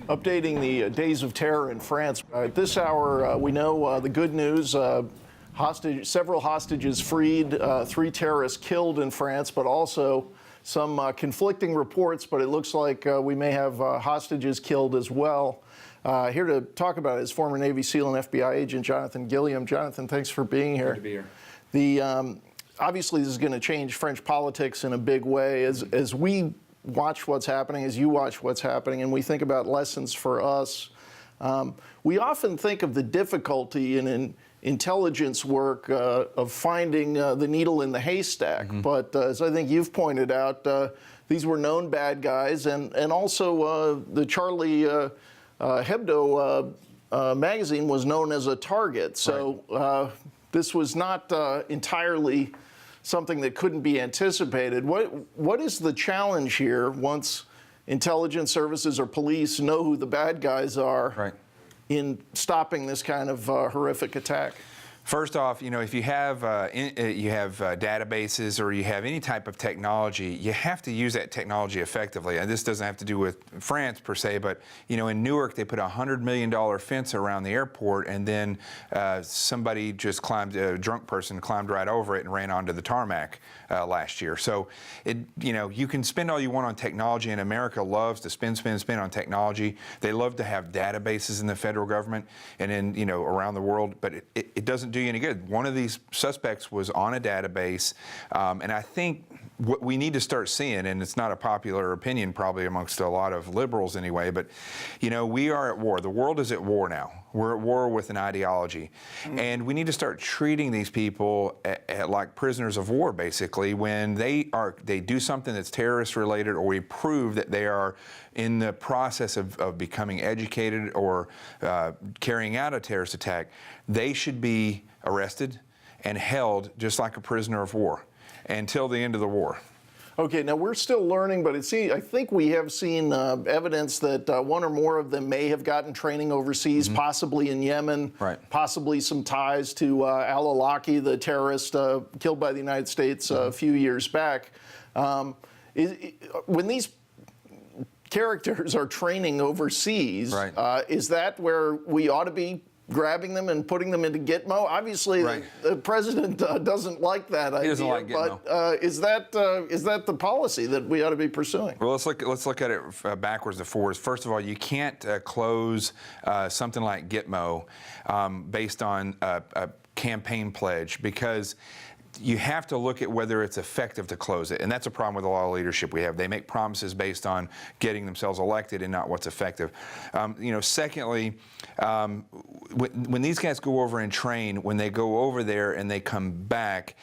Updating the days of terror in France. At this hour, we know the good news. Several hostages freed, 3 terrorists killed in France, but also some conflicting reports, but it looks like we may have hostages killed as well. Here to talk about it is former Navy SEAL and FBI agent Jonathan Gilliam. Jonathan, thanks for being here. Good to be here. Obviously, this is going to change French politics in a big way. As we watch what's happening, as you watch what's happening, and we think about lessons for us, we often think of the difficulty in intelligence work of finding the needle in the haystack. Mm-hmm. But as I think you've pointed out, these were known bad guys, and also the Charlie Hebdo magazine was known as a target. So right. This was not entirely something that couldn't be anticipated. What is the challenge here once intelligence services or police know who the bad guys are right. in stopping this kind of horrific attack? First off, if you have databases or you have any type of technology, you have to use that technology effectively. And this doesn't have to do with France per se, but in Newark they put a $100 million fence around the airport, and then somebody just a drunk person climbed right over it and ran onto the tarmac last year. So you can spend all you want on technology, and America loves to spend on technology. They love to have databases in the federal government and in around the world, but it doesn't do you any good. One of these suspects was on a database, and I think what we need to start seeing, and it's not a popular opinion probably amongst a lot of liberals anyway, but we are at war. The world is at war now. We're at war with an ideology, and we need to start treating these people like prisoners of war, basically, when they do something that's terrorist related, or we prove that they are in the process of becoming educated or carrying out a terrorist attack. They should be arrested and held just like a prisoner of war until the end of the war. Okay, now we're still learning, but I think we have seen evidence that one or more of them may have gotten training overseas, mm-hmm. possibly in Yemen, right. possibly some ties to al-Awlaki, the terrorist killed by the United States a few years back. When these characters are training overseas, right. Is that where we ought to be grabbing them and putting them into Gitmo? Obviously, right. the president doesn't like that idea. He doesn't like Gitmo. But is that the policy that we ought to be pursuing? Well, let's look at it backwards and forwards. First of all, you can't close something like Gitmo based on a campaign pledge, because you have to look at whether it's effective to close it. And that's a problem with a lot of leadership we have. They make promises based on getting themselves elected and not what's effective. Secondly, when these guys go over and train, when they go over there and they come back,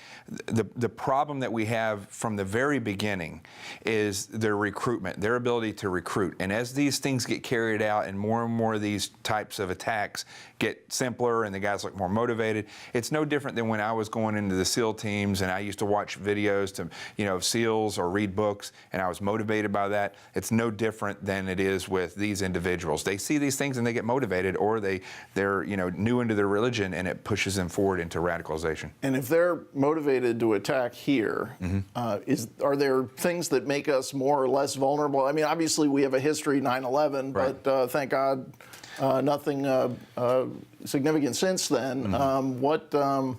the problem that we have from the very beginning is their recruitment, their ability to recruit. And as these things get carried out and more of these types of attacks get simpler and the guys look more motivated, it's no different than when I was going into the SEAL teams and I used to watch videos of SEALs or read books, and I was motivated by that. It's no different than it is with these individuals. They see these things and they get motivated, or they're new into their religion, and it pushes them forward into radicalization. And if they're motivated to attack here, mm-hmm. Are there things that make us more or less vulnerable? I mean, obviously we have a history, 9/11, right. but thank God nothing significant since then. Mm-hmm.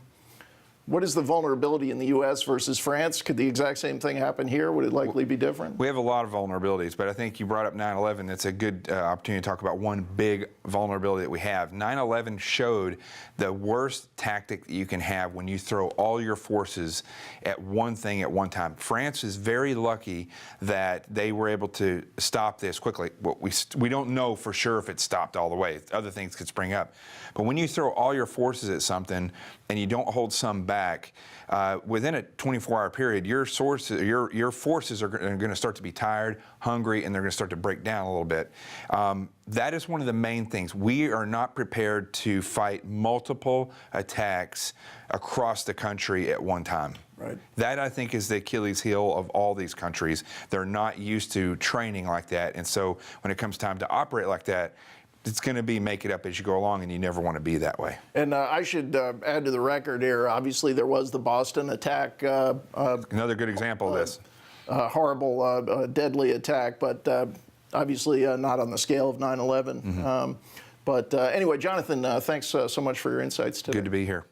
What is the vulnerability in the U.S. versus France? Could the exact same thing happen here? Would it likely be different? We have a lot of vulnerabilities, but I think you brought up 9/11. It's a good opportunity to talk about one big vulnerability that we have. 9/11 showed the worst tactic that you can have when you throw all your forces at one thing at one time. France is very lucky that they were able to stop this quickly. We don't know for sure if it stopped all the way. Other things could spring up. But when you throw all your forces at something and you don't hold some back, within a 24-hour period, your forces are going to start to be tired, hungry, and they're going to start to break down a little bit. That is one of the main things. We are not prepared to fight multiple attacks across the country at one time. Right. That, I think, is the Achilles heel of all these countries. They're not used to training like that, and so when it comes time to operate like that, it's going to be make it up as you go along, and you never want to be that way. And I should add to the record here, obviously there was the Boston attack. Another good example of this. Horrible, deadly attack, but obviously not on the scale of 9/11. But anyway, Jonathan, thanks so much for your insights today. Good to be here.